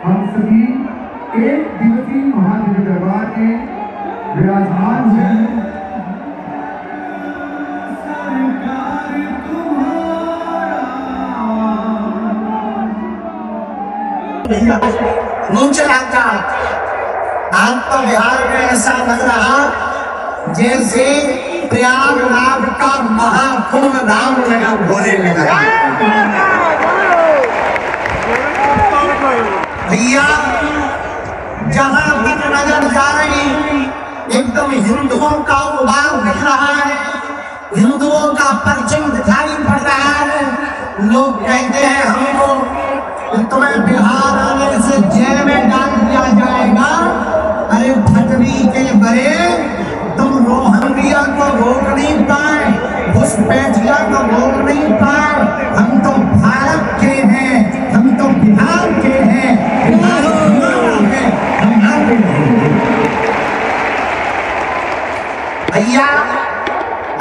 हम सभी एक दिवसीय महादेव दरबार में विराजमान हैं। मुंह चलाता आज तो बिहार में ऐसा लग रहा जैसे प्रयागराज का महाकुंभ धाम लगा होने लगा। भैया जहां तक नजर जा रही एकदम हिंदुओं का उभार दिख रहा है, हिंदुओं का परचम दिखाई पड़ रहा है। लोग कहते हैं हमको तुम्हें बिहार आने से जेल में डाल दिया जाएगा। अरे भटरी के बड़े, तुम रोहंगिया को रोक नहीं पाए, घुसपैठिया को रोक नहीं पाए। हम तो भारत के हैं, हम तो बिहार के हैं, बिहार हमारा है, हम आगे नहीं। भैया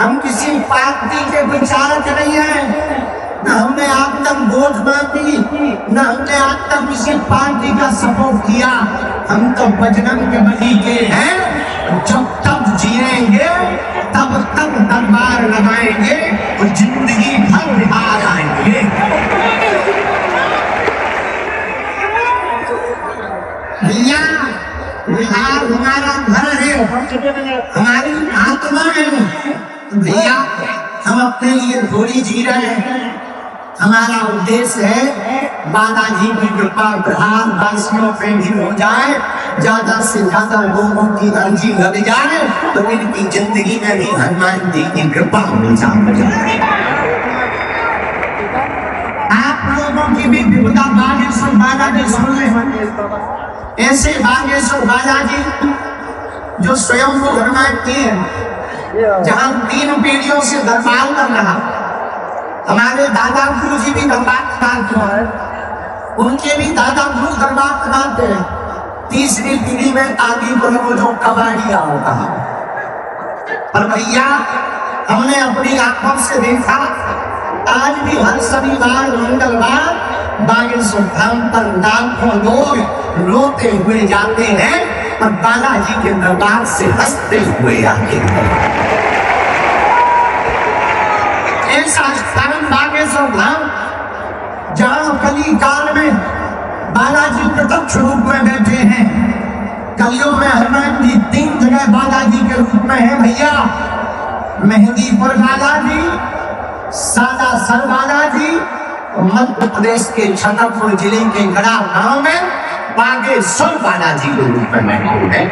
हम किसी पार्टी के विचारक नहीं है, न हमने आज तक वोट मांगी, न हमने आज तक किसी पार्टी का सपोर्ट किया। हम तो बजरंग बली के हैं। जब तक जिएंगे तब तक दरबार लगाएंगे और जिंदगी भर बिहार आएंगे। भैया बिहार हमारा घर है, हमारी आत्मा है। भैया हम अपने लिए थोड़ी जी रहे हैं, हमारा उद्देश्य है बालाजी की कृपा बिहार वासियों पे भी हो जाए, ज्यादा से ज्यादा लोगों की अर्जी लग जाए तो इनकी जिंदगी में भी हनुमान जी की कृपा मिल जाए। आप लोगों की भी विपदा बागेश्वर बालाजी सुन ले। ऐसे बागेश्वर बालाजी जो स्वयं को हनुमान है, जहां 3 पीढ़ियों से दरबार कर रहा। हमारे दादा गुरु जी भी दरबार कराते हैं, उनके भी दादा गुरु दरबार कराते हैं। 3री पीढ़ी में आगे को जो कबाड़िया होता है। पर भैया हमने अपनी आंखों से देखा, आज भी हर शनिवार मंगलवार बागेश्वर धाम पर लाखों लोग रोते हुए जाते हैं और बालाजी के दरबार से हंसते हुए आते हैं। ऐसा स्थान बागेश्वर धाम जहां कली काल में बालाजी प्रत्यक्ष रूप में बैठे हैं। कलियों में हनुमान जी 3 जगह बालाजी के रूप में है भैया। मेहंदीपुर बालाजी, सालासर बालाजी, मध्य प्रदेश के छतरपुर जिले के गड़ा गांव में बागेश्वर बालाजी के रूप में मौजूद है।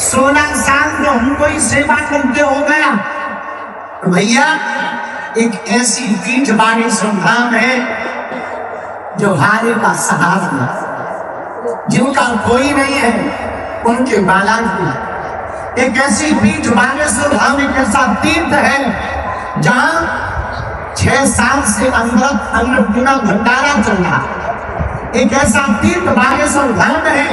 16 साल जो हमको ही सेवा करते हो गया। भैया एक ऐसी पीठ बागेश्वर धाम है जो हारे का सहारा, जिनका कोई नहीं है उनके बालाजी। एक ऐसी पीठ बागेश्वर धाम एक ऐसा तीर्थ है जहां 6 साल से अन्नपूर्णा भंडारा चल रहा। एक ऐसा तीर्थ बागेश्वर धाम है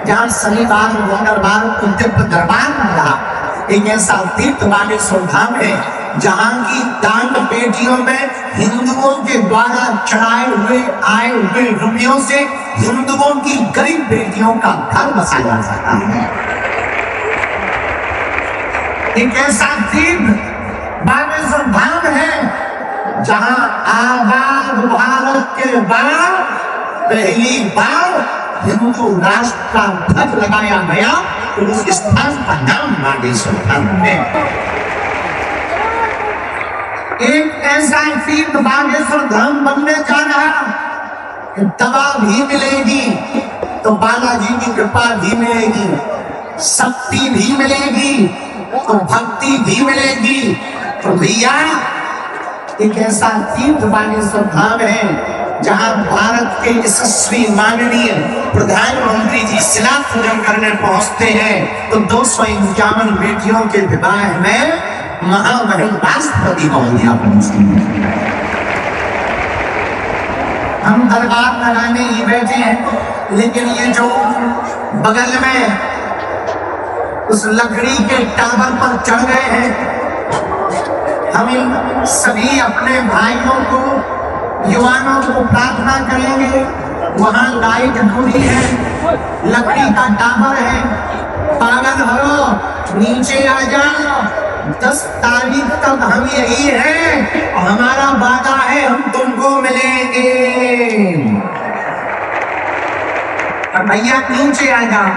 जहाँ शनिवार मंगलवार को दिव्य दरबार मिल रहा। एक ऐसा तीर्थ बागेश्वर धाम है जहाँ की दान पेटियों में हिंदुओं के द्वारा चढ़ाए हुए आए हुए रुपयों से हिंदुओं की गरीब बेटियों का घर बसाया जाता है। एक ऐसा तीर्थ बागेश्वर धाम है जहां आजाद भारत के बाद पहली बार हिंदू राष्ट्र का ध्वज लगाया गया तो उस स्थान का नाम बागेश्वर धाम है। एक ऐसा तीर्थ बागेश्वर धाम बनने जा रहा। दवा भी मिलेगी तो बालाजी की कृपा भी मिलेगी, शक्ति भी मिलेगी तो भक्ति भी मिलेगी। तो भैया एक ऐसा तीर्थ बागेश्वर धाम है जहां भारत के यशस्वी माननीय प्रधानमंत्री जी शिला पूजन करने पहुंचते हैं तो 251 बेटियों के विवाह में महामहिम राष्ट्रपति महोदया पहुंचती हैं। हम दरबार लगाने ही बैठे हैं, लेकिन ये जो बगल में उस लकड़ी के टावर पर चढ़ गए हैं, हम इन सभी अपने भाइयों को युवानों को प्रार्थना करेंगे। वहां लाइट थोड़ी है, लकड़ी का टावर है, पागल हो नीचे आ जाओ। 10 तारीख तक हम यही है और हमारा वादा है हम तुमको मिलेंगे। और भैया नीचे आ जाओ,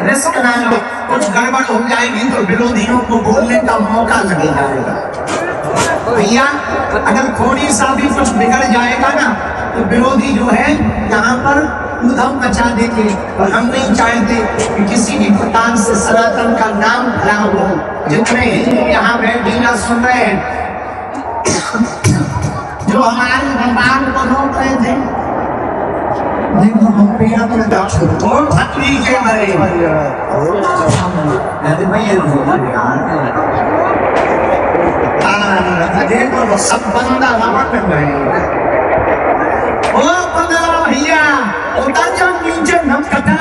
रिस्क ना लो, कुछ गड़बड़ हो जाएगी तो विरोधियों को बोलने का मौका लग जाएगा। भैया अगर थोड़ी सा भी कुछ बिगड़ जाएगा ना तो विरोधी जो है यहाँ पर उधम मचा देंगे और हम नहीं चाहते कि किसी भी प्रकार से सनातन का नाम खराब हो। जितने हिंदू यहाँ बैठीना सुन रहे हैं, जो हमारे भगवान को रोक रहे थे, देखो हम पेड़ पर और भटरी के मरे देखो वो सब बंदा रमट गए। ओ बंदा भैया उतर जाओ नीचे, न कटा।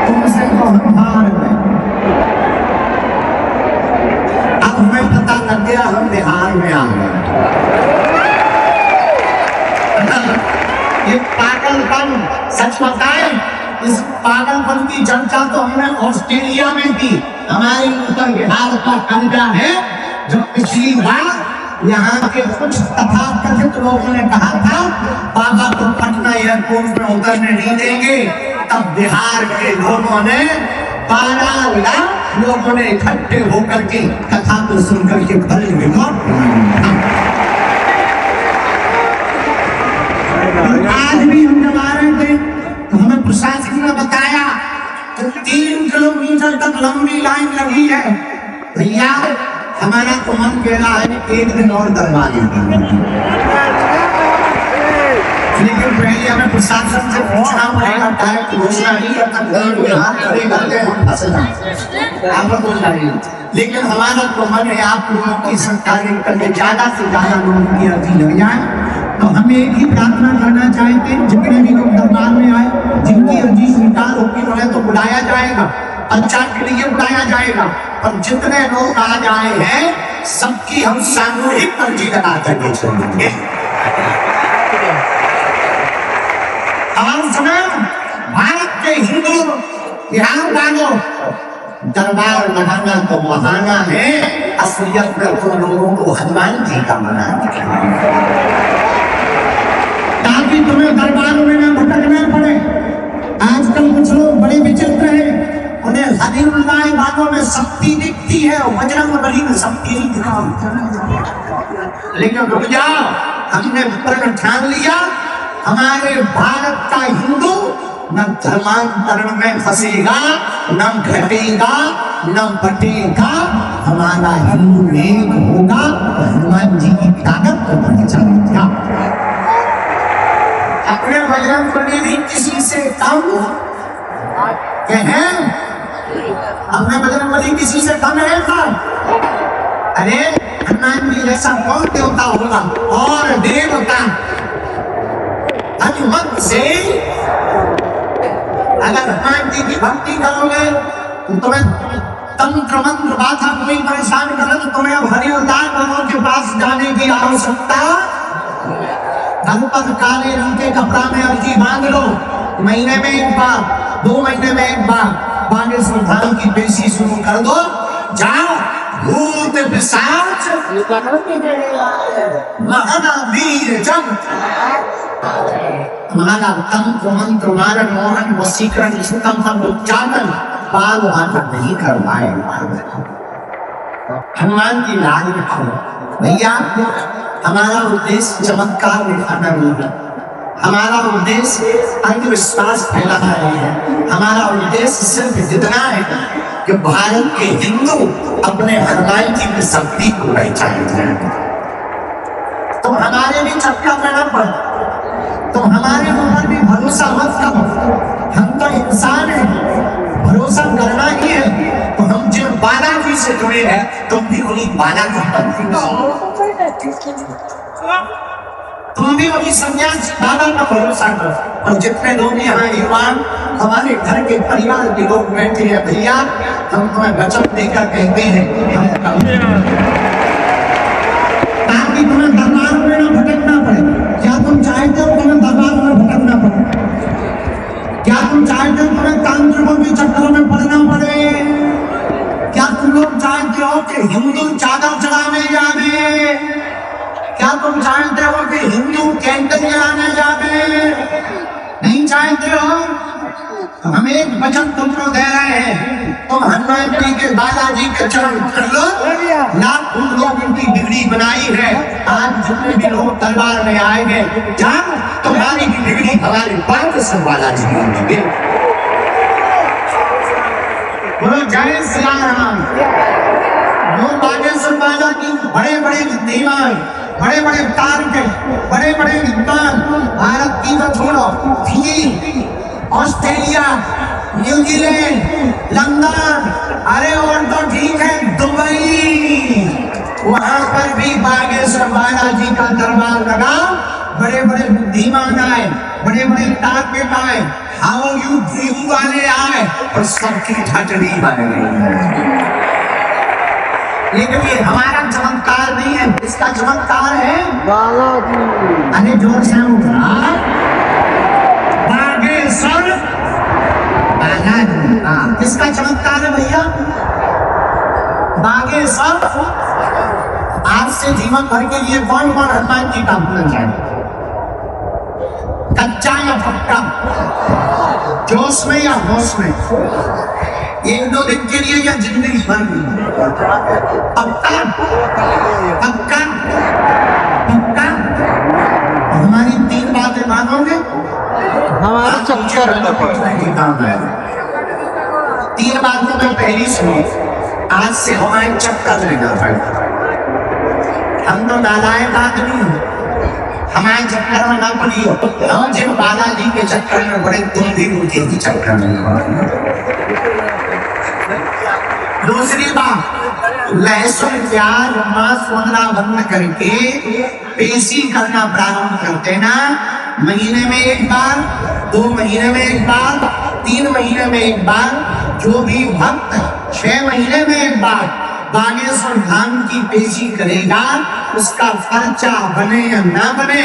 तुमसे तो हम हार गए। अब हमें पता लग गया हम बिहार में आ गए। ये पागलपन, सच बताए, इस पागलपन की चर्चा तो हमने ऑस्ट्रेलिया में की। हमारे उत्तर बिहार का कब्जा है, जो पिछली बार यहाँ के कुछ तथाकथित लोगों ने कहा था बाबा को पटना एयरपोर्ट में उतरने नहीं देंगे, तब बिहार के लोगों ने 12 लाख लोगों ने इकट्ठे होकर के कथा को सुनकर के भर रिकॉर्ड। आज भी हम जब आ रहे थे तो हमें प्रशासन ने बताया कि 3 किलोमीटर तक लंबी लाइन लगी है। भैया हमारा तो मन कह रहा है एक दिन और दरवाजे, लेकिन पहले हमें प्रशासन से पूछना पड़ेगा। डायरेक्ट घोषणा नहीं कर सकते, लेकिन हमारा तो मन है आप लोगों की सरकारें करके ज्यादा से ज्यादा लोगों की अर्जी लग जाए। तो हम एक ही प्रार्थना करना चाहते हैं, जितने भी लोग दरबार में आए, जिनकी अर्जी स्वीकार होगी उन्हें तो बुलाया जाएगा, अच्छा के लिए बुलाया जाएगा, और जितने लोग आ जाए हैं सबकी हम सामूहिक अर्जी लगा करके छोड़ेंगे। और सुनो भारत के हिंदू बिहार वालों, दरबार लगाना तो महाना है, असलियत में तुम लोगों को हनुमान जी का मनाना है, ताकि तुम्हें दरबारों में न भटकना पड़े। आजकल कुछ लोग बड़े विचित्र हैं, उन्हें हरिउल्लाह बातों में शक्ति दिखती है और बजरंगबली में शक्ति नहीं दिखती। लेकिन रुक जाओ, हमने प्रण ठान लिया हमारे भारत का हिंदू न धर्मांतरण में फंसेगा, न घटेगा, न बटेगा। हमारा हिंदू एक होगा तो हनुमान जी की ताकत को बढ़ जाएगा। अपने बजरंगबली भी किसी से कम हैं? अपने बजरंगबली किसी से कम है था? अरे हनुमान जी जैसा कौन देवता होगा? और देवता हनुमान से अगर हनुमान जी की भक्ति करोगे तो तुम्हें तंत्र मंत्र बाधा कोई परेशान करे तो तुम्हें अब हरिउल्लाह बाबा के पास जाने की आवश्यकता। धनपद काले रंग के कपड़ा में अर्जी मांग लो, महीने में एक बार, 2 महीने में एक बार बागेश्वर धाम की पेशी शुरू कर दो। जाओ भूत पिशाच महावीर जब तुम्हारा तंत्र मंत्र मारण मोहन वशीकरण इसम सब उच्चारण बाल हाथ नहीं कर पाएगा। हनुमान की लाज रखो भैया। हमारा उद्देश्य चमत्कार दिखाना नहीं है, हमारा उद्देश्य अंधविश्वास फैलाना नहीं है। हमारा उद्देश्य सिर्फ इतना है कि भारत के हिंदू अपने हनुमान जी की शक्ति को पहचाने। तुम हमारे भी चक्कर में न पड़ो, तुम हमारे ऊपर भी भरोसा मत करो। हम तो इंसान हैं, भरोसा करना ही है। तो हम जिन बालाजी से जुड़े हैं तुम भी उन्हीं बालाजी पर। तुम भी वही सन्यासी बाबा का भरोसा करो। और जितने लोग यहाँ युवा हमारे घर के परिवार के लोग बैठे हैं, भैया हम तुम्हें वचन देकर कहते हैं ताकि तुम्हें दरबार में न भटकना पड़े। क्या तुम चाहते हो तुम्हें दरबार में भटकना पड़े? क्या तुम चाहते हो तुम्हें तांत्रिकों के चक्करों में पड़ना पड़े? क्या तुम लोग चाहते हो कि हिंदू चादर चढ़ाने जावे? क्या तुम जानते हो कि हिंदू कैंडल जलाने जावे? नहीं चाहते हो? तो हम एक वचन तुमको दे रहे हैं, तुम हनुमान जी के बालाजी के चरण कर लो। लाखों लोग उनकी डिग्री बनाई है। आज जितने भी लोग दरबार में आएंगे, जान तुम्हारी भी डिग्री हमारे पास से बालाजी देंगे। बोलो जय श्री राम। वो बागेश्वर बाला की बड़े बड़े दीवान, बड़े बड़े तारक, बड़े बड़े विद्वान, भारत की तो छोड़ो, चीन, ऑस्ट्रेलिया, न्यूजीलैंड, लंदन, अरे और तो ठीक है दुबई, वहां पर भी बागेश्वर बालाजी का दरबार लगा। बड़े बड़े बुद्धिमान आए, बड़े बड़े तारक आए, हाउ यू ड्रीम वाले आए और सबकी ठटड़ी बन गई। लेकिन ये हमारा चमत्कार नहीं है, इसका चमत्कार है बालाजी। अरे जोर से बागेश्वर बालाजी। हाँ, किसका चमत्कार है भैया? बागेश्वर। आज से जीवन भर के लिए कौन कौन हनुमान जी का भूल जाए? कच्चा या पक्का? जोश में या होश में? एक दो दिन के लिए या जिंदगी भर में? पक्का पक्का पक्का। हमारी तीन बातें मानोगे? हमारा चक्कर काम है। तीन बातों में पहली सुनी, आज से हमारे चक्कर लेना पड़ेगा। हम तो नालायक आदमी हैं, हमारे चक्कर में ना पड़ियो। हम जिन बालाजी के चक्कर में बड़े, तुम भी उनके ही चक्कर में। दूसरी बात, लहसुन प्याज मांस वगैरह बंद करके पेशी करना प्रारंभ करते ना। महीने में एक बार, 2 महीने में एक बार, 3 महीने में एक बार, जो भी भक्त 6 महीने में एक बार बागेश्वर धाम की पेशी करेगा, उसका खर्चा बने या ना बने,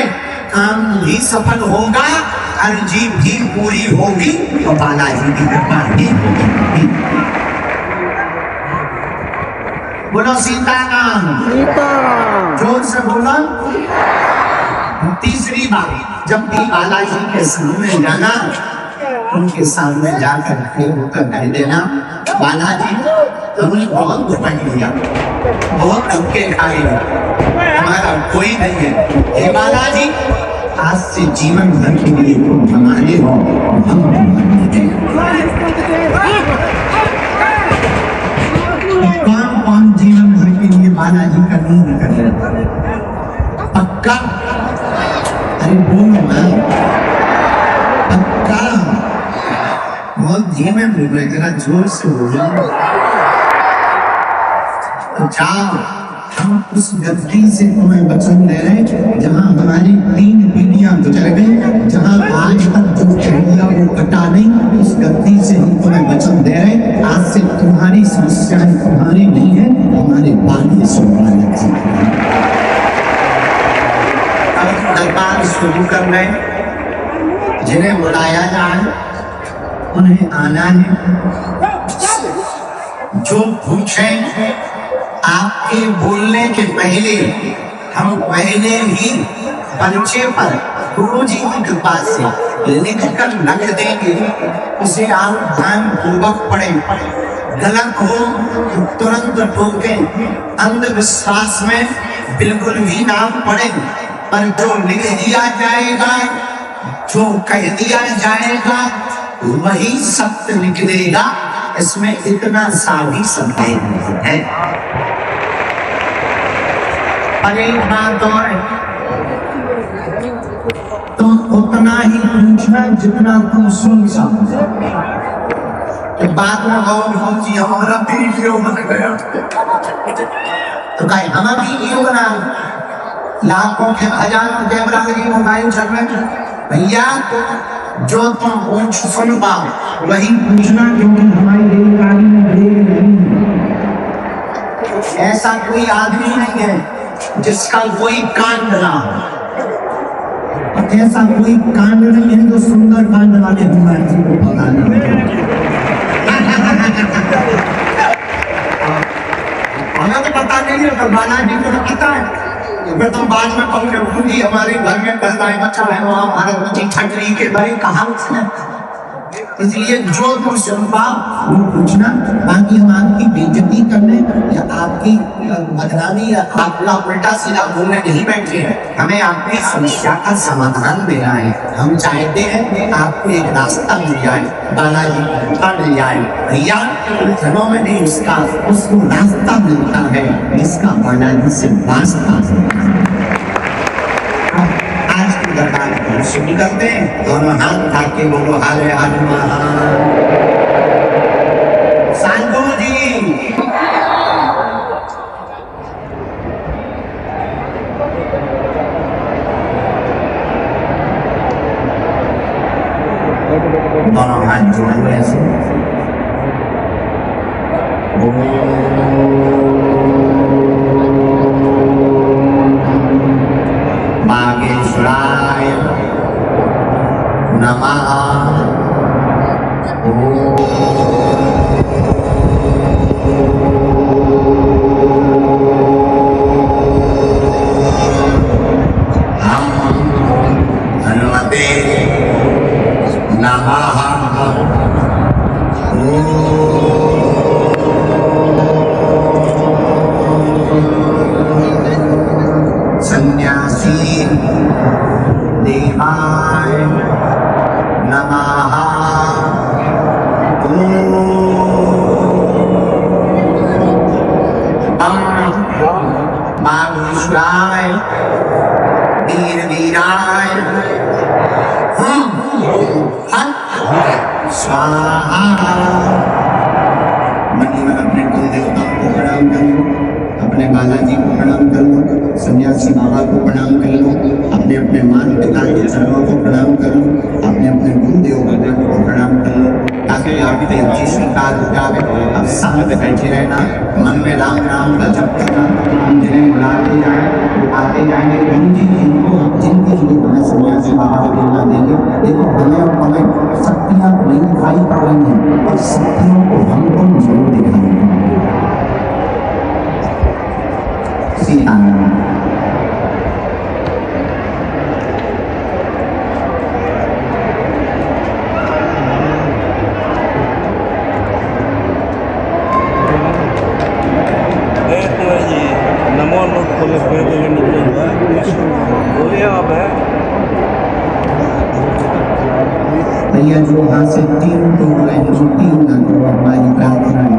काम भी सफल होगा, अर्जी भी पूरी होगी, तो बालाजी की कृपा भी होगी। बोलो सीताराम। जोर से बोलो। तीसरी बात, जब भी बालाजी के सामने जाना, उनके सामने जाकर खड़े होकर कह देना, बालाजी हमने बहुत दुपाई लिया, बहुत धक्के खाए, हमारा कोई नहीं है। हे बालाजी, आज से जीवन भर के लिए तुम हमारे हो, हम कौन कौन जीवन भर के लिए बालाजी का नहीं कर रहे? पक्का? अरे बोलो ना, पक्का? बहुत धीमे बोल रहे, जरा जोर से बोलो। तो जाओ, हम उस गद्दी से तुम्हें वचन दे रहे जहां हमारी 3 पीढ़ियां गुजर गई, जहां आज तक जो चढ़िया वो कटा नहीं, उस गद्दी से हम तुम्हें वचन दे रहे, आज से तुम्हारी समस्याएं तुम्हारी नहीं है, हमारे बागेश्वर बालाजी जी। अब दरबार शुरू कर रहे, जिन्हें बुलाया जाए उन्हें आना है। जो पूछे आपके बोलने के पहले हम पहले ही पर्चे पर गुरु जी की कृपा से लिख कर रख देंगे, उसे आप ध्यान पूर्वक पढ़ें। गलत हो तुरंत टोकें, अंधविश्वास में बिल्कुल भी ना पड़े, पर जो लिख दिया जाएगा, जो कह दिया जाएगा, वही सत्य निकलेगा। इसमें इतना सा भी संदेह नहीं है। और एक बात और, तुम उतना ही पूछना जितना तुम सुन सको। बात में जी हमारा वीडियो बन गया, तो कहे हमारा वीडियो बना, लाखों के हजारों कैमरा लगी मोबाइल चल रहे हैं। भैया जो तुम पूछ सुन पाओ वही पूछना जो कि हमारी रेलगाड़ी में ब्रेक नहीं है। ऐसा कोई आदमी नहीं है जिसका कोई कांड ना हो, ऐसा कोई कांड नहीं है जो सुंदर कांड वाले हनुमान जी को पता नहीं। हमें तो पता नहीं है, तो बालाजी को तो पता है। मैं तो बाद में कहूँगी हमारे घर में पहला बच्चा है वहाँ हमारे बच्ची ठंडी के बड़े कहावत है। इसलिए जो तुम सुन पाओ वो पूछना, बाकी हम आपकी बेइज्जती करने या आपकी बदनामी या आपका उल्टा सीधा बोलने नहीं बैठे हैं। हमें आपकी समस्या का समाधान देना है। हम चाहते हैं आपको एक रास्ता मिल जाए, बालाजी का मिल जाए। भैया घरों में नहीं उसका उसको रास्ता मिलता है, इसका बालाजी से वास्ता है। आज की दरबार को शुरू करते हैं। दोनों हाथ उठा के बोलो हरे हनुमान। साधु जी दोनों हाथ जोड़े हुए ऐसे बागेश्वराय नमः। हनुमते नमः। सन्यासी देवाय नमः। बागेश्वराय वीर वीराय स्वाहा। मन में अपने कुल देवताओं को प्रणाम कर लो, अपने बालाजी को प्रणाम कर लो, सन्यासी बाबा को प्रणाम कर लो, अपने अपने माता पिता के चरणों को प्रणाम कर लो, अपने अपने गुरुदेव भगवान को प्रणाम कर लो, ताकि आपकी अच्छी स्वीकार हो जाए। अब साथ बैठे रहना, मन में राम नाम का जप करना, हम जिन्हें बुलाते जाए आते जाएंगे। जिनकी जो हमें सन्यासी बाबा को प्रेरणा देंगे। देखो हमें और हमें शक्तियाँ नहीं दिखाई पड़ रही हैं और शक्तियों को हमको जरूर दिखाई पड़ रही है। सीताराम भैया जो वहाँ से 3 टोक रहे हैं, जो 3 ना तो हमारी प्रार्थना है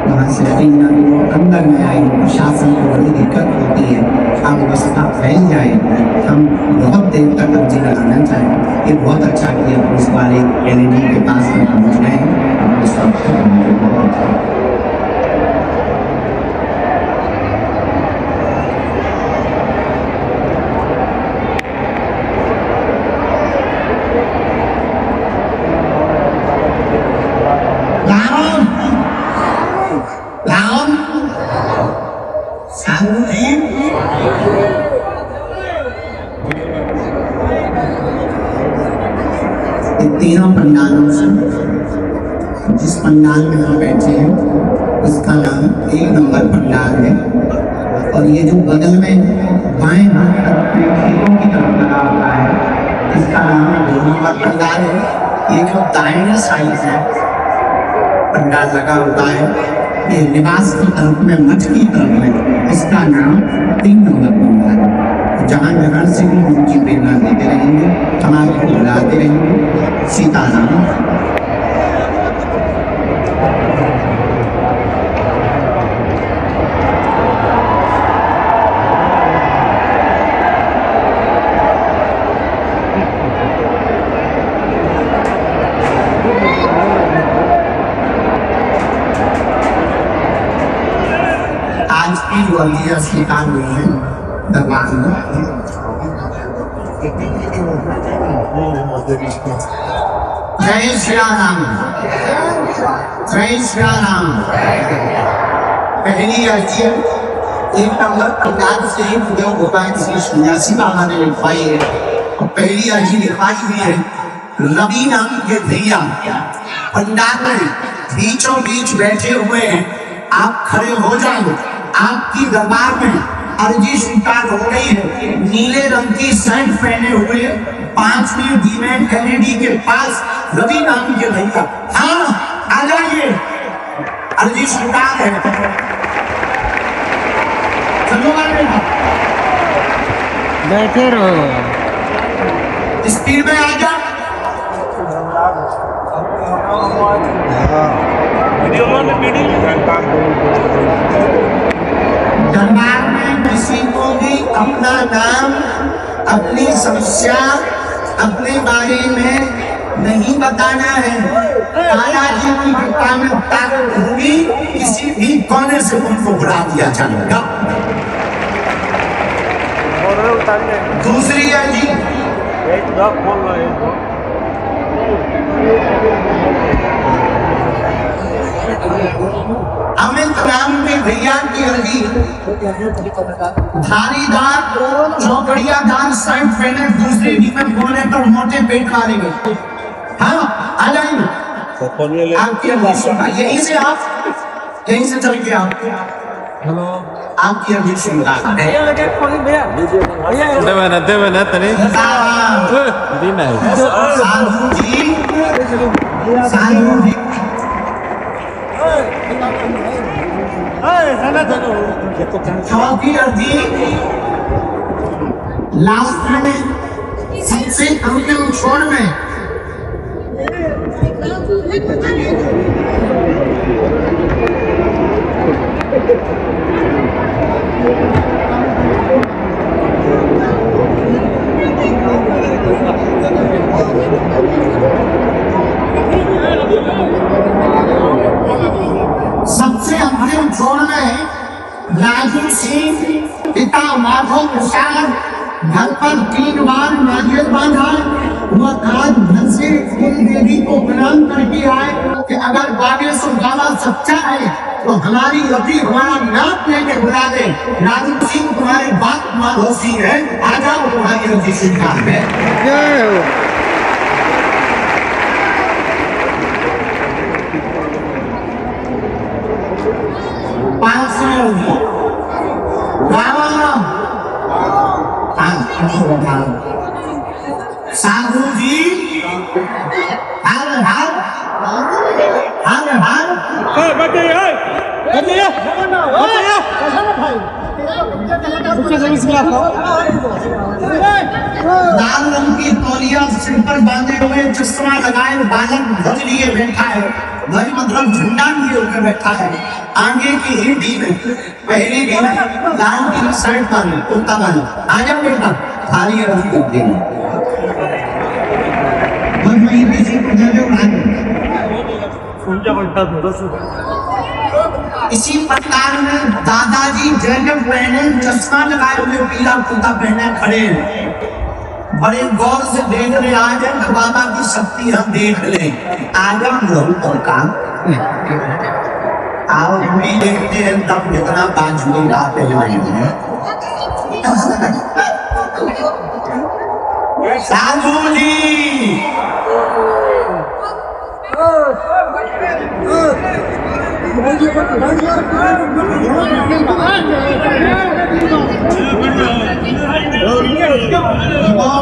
वहाँ से 3 ना तो अंदर में आए। प्रशासन को बड़ी दिक्कत होती है, हम व्यवस्था फैल जाए। हम बहुत देर तक अर्जी लगाना चाहें। ये बहुत अच्छा किया पुलिस वाले LED के पास में पहुँच गए हैं। बहुत अच्छा तीनों पंडालों से जिस पंडाल में हम बैठे हैं उसका नाम 1 नंबर पंडाल है। और ये जो बगल में बाएं हाथ खेतों की तरफ लगा हुआ है इसका नाम 2 नंबर पंडाल है। ये जो दाहिने साइड है पंडाल लगा हुआ है, ये निवास की तरफ में मठ की तरफ में, इसका नाम 3 नंबर पंडाल है। जहाँ जहाँ से भी उनकी प्रेरणा देते रहेंगे, हम आपको बुलाते रहेंगे। सीताराम आज की जो अर्जियाँ स्वीकार हुई हैं दरबार में जय श्री राम, जय श्री राम। पहली अर्जी एक नंबर पंजाब से देव गोपाल श्री सन्यासी बाबा ने लिखवाई है। पहली अर्जी लिखवाई हुई है रवि नाम के भैया पंडाल में बीचों बीच बैठे हुए हैं। आप खड़े हो जाओ, आपकी दरबार में अर्जी स्वीकार हो रही है। नीले रंग की शर्ट पहने हुए 5वीं डीमैन कैनेडी के पास रवि नाम के भैया, हाँ आ जाइए, अर्जी स्वीकार है। चलो बैठे रहो, स्पीड में आ जा। दरबार में किसी को भी अपना नाम, अपनी समस्या, अपने बारे में नहीं बताना है। काला जी की कृपा में ताकत होगी, किसी भी कोने से उनको बुला दिया जाएगा। दूसरी है जी अमित नाम के भैया की अर्जी धारीदार चौकड़ियादार शर्ट पहने दूसरे डीमन कोने पर मोटे पेट वाले में, हाँ आ जाएंगे। आपकी अर्जी यहीं से आप यहीं से चल के आप हेलो आपकी अर्जी सुनता देवना तने दीना साधु जी, साधु जी चौथी अर्जी लास्ट में सबसे अंतिम छोर में सबसे अंतिम छोर में राजू सिंह पिता माधव प्रसाद घर पर 3 बार नारियल बांधा। वह आज घर से कुल देवी को प्रणाम करके आए कि अगर बागेश्वर बाबा सच्चा है तो हमारी अभी हमारा नाम लेके बुला दे। राजू सिंह तुम्हारे बाप माधव सिंह है, आ जाओ, तुम्हारी अभी स्वीकार है। साधु जी हर हर हर लाल रंग की तौलिया सिर पर बांधे हुए, चश्मा लगाए, बालक ध्वज लिए बैठा है। ध्वज मतलब झंडा लिए होकर बैठा है। आगे की हिंदी में पहले दिन लाल की शर्ट पर कुर्ता वाला, आ जाओ बेटा, थाली रखी कर देना। इसी प्रकार में दादाजी जैकेट पहने, चश्मा लगाए हुए, पीला कुर्ता पहने खड़े हैं। बड़े गौर से देख रहे आज है तो बाबा की शक्ति हम देख ले। आगम रहो काम आओ भी देखते हैं तब कितना 5 मिनट आते हैं। साधु जी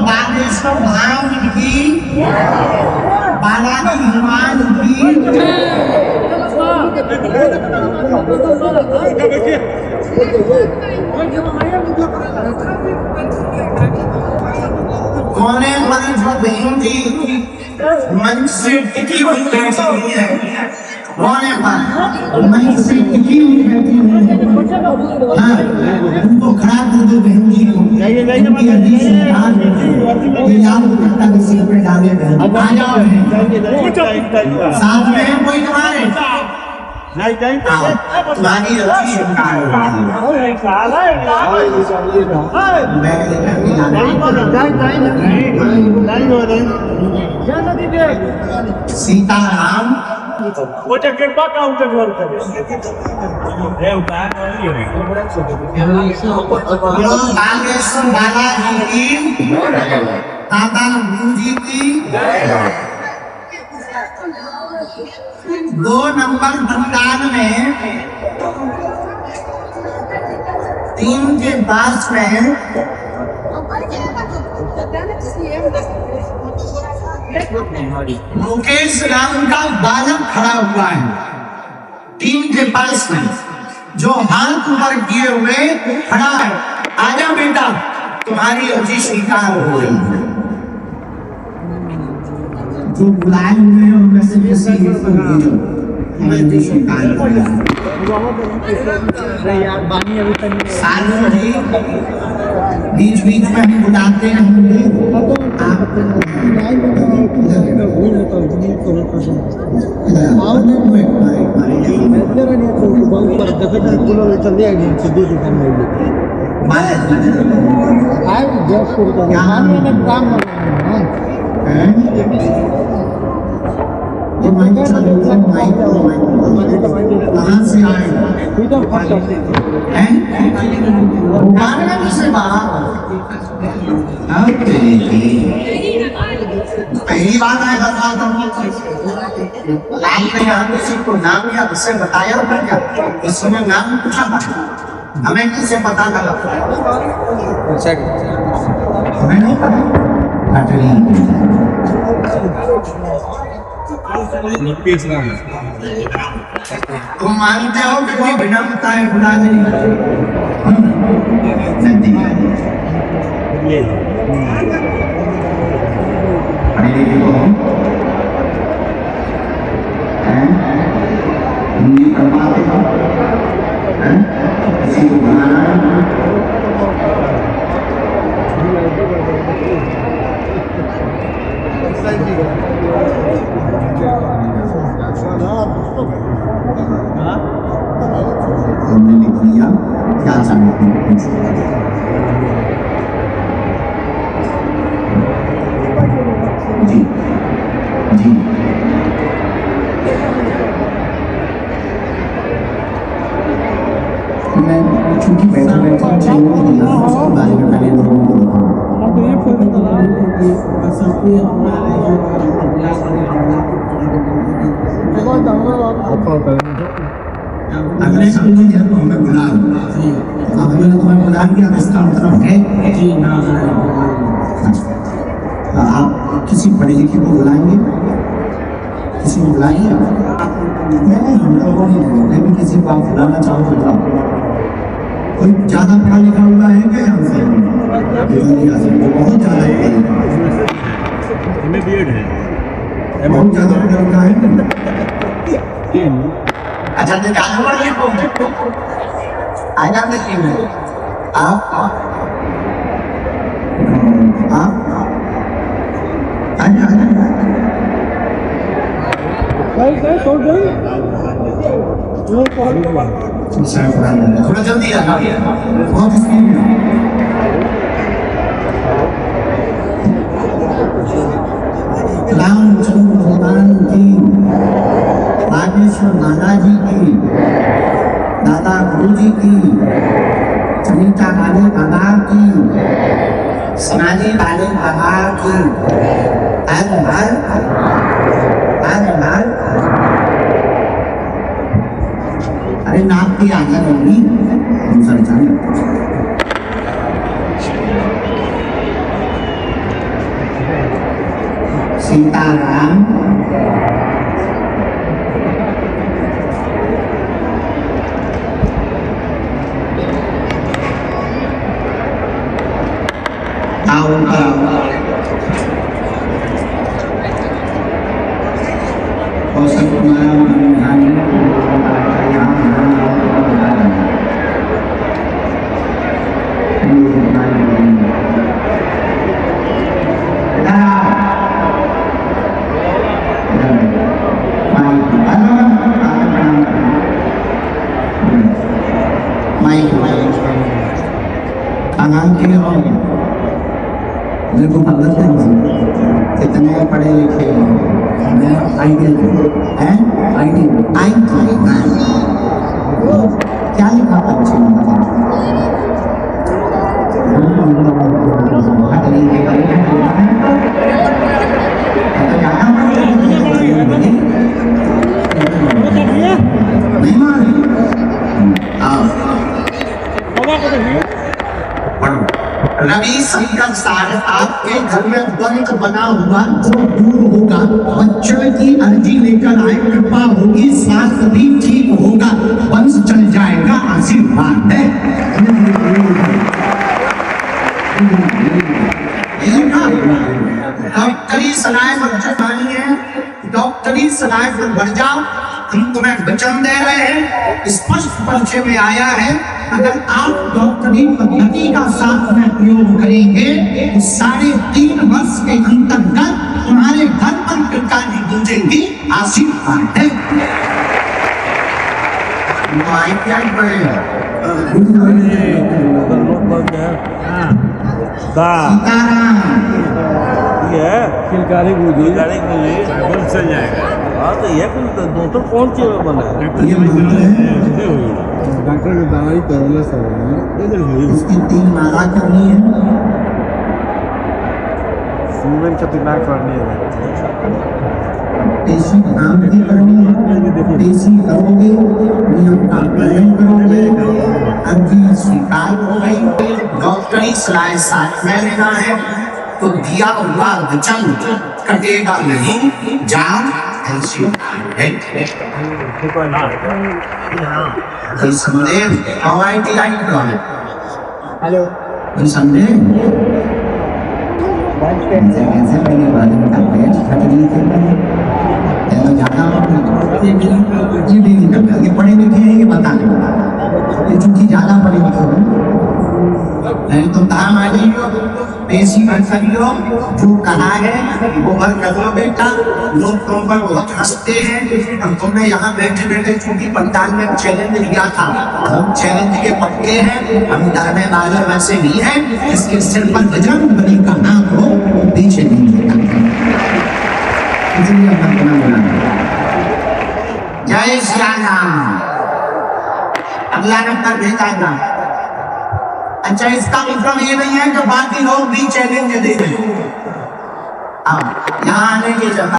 बागेश्वर धाम की, बालाजी हनुमान की, कोने पर जो बहन जी मंच से टिकी हुई बैठी हुई है, कोने पर मंच से टिकी हुई बैठी हुई है, हाँ उनको खड़ा कर दो बहन जी को। उनकी हड्डी से ये लाल दुपट्टा के सिर पे डाले बहन, आ जाओ बहन। साथ में कोई तुम्हारे तुम्हारी रची शिकार सीताराम बागेश्वर बालाजी की दादा गुरु जी की 2 नंबर दुकान में 3 के पास में मुकेश राम का बालक खड़ा हुआ है 3 के पास में जो हाथ ऊपर किए हुए खड़ा है। आजा बेटा तुम्हारी अर्जी स्वीकार हो रही है। जो बुलाए हुए हैं उनमें से किसी एक को भेजो मैं अर्जी स्वीकार करूंगा। सालों जी बीच बीच में हम बुलाते रहेंगे कहाँ से आए से बाहर पहली बात है आपने यहाँ किसी को नाम या उससे बताया था क्या? इस समय नाम पूछा था हमें किसे पता लगा? हमें नहीं पता। तुम मानते हो कि कोई बिना बताए बुला नहीं? हिंदी पढ़वाते हो किसी को बुलाना हमने लिख लिया क्या चाहते हैं जी जी मैं चूंकि बैठे बैठे बारे में पहले अगले समझे जब हमें बुला अगले तुम्हें बुला दिया इसका मतलब है आप किसी पढ़े लिखे को बुलाएंगे किसी को बुलाएंगे नहीं हम लोगों ने मैं भी किसी को आप बुलाना चाहूँ तो बुलाओ कोई ज़्यादा पढ़ा लिखा हुआ है क्या यहाँ से बहुत ज़्यादा बहुत ज़्यादा पढ़ा हुआ है अच्छा तो जानवर ये कौन आजा में क्यों है आप आजा थोड़ा जल्दी आना बहुत स्पीड में रामचंद्र भगवान की बागेश्वर महाराजी की दादा गुरु जी की सनीता वाले बाबा की समाधि वाले बाबा की हर अरे नाम की आज्ञा होगी दूसरा जाने सीताराम दुकान के हो मेरे को मदद नहीं कितने पढ़े लिखे मैं आईटी हैं आईटी क्या लिखा अच्छे नहीं मारे रवि शंकर साहब आपके घर में बंक बना हुआ जो दूर होगा बच्चों की अर्जी लेकर आए कृपा होगी स्वास्थ्य भी ठीक होगा वंश चल जाएगा आशीर्वाद है डॉक्टरी सलाह पर चुकानी है डॉक्टरी सलाह पर बढ़ जाओ हम तुम्हें वचन दे रहे हैं स्पष्ट परिचय में आया है अगर आप डॉक्टरी पद्धति का साथ में प्रयोग करेंगे तो 3.5 वर्ष के अंतर्गत तुम्हारे घर पर टिकानी गूंजेगी आशीर्वाद है किलकारी बूझी बोल चल जाएगा। हाँ तो ये डॉक्टर कौन सी बना है डॉक्टर की दवाई करने से इसकी 3 माला करनी है सीमेंट का दिमाग करनी है पेशी नाम भी करनी है पेशी करोगे नियम का पालन करोगे अर्जी स्वीकार हो गई डॉक्टरी सलाह साथ में लेना है तो दिया हुआ वचन कटेगा नहीं जाओ ऐसी कोई संदेह हवाई टिकट करो हेलो कोई संदेह कैसे मैंने बारे में कहा है खतरी थे तो जाना ये भी नहीं करता ये पढ़े लिखे हैं ये बता दे ये चूंकि ज्यादा पढ़े लिखे हो नहीं तो काम आ जाइयो पेशी मत करियो जो कहा है वो मत करो बेटा लोग तुम पर बहुत हंसते हैं हम तुमने यहाँ बैठे बैठे चूंकि पंडाल में चैलेंज लिया था हम चैलेंज के पक्के हैं हम डरने वाले वैसे भी हैं इसके सिर पर बजरंगबली का नाम हो वो पीछे नहीं लेगा इसलिए हम अपना बोला जय श्री राम अगला नंबर भेजा था अच्छा इसका मतलब ये नहीं है कि बाकी लोग भी चैलेंज दे रहे हैं यहाँ आने के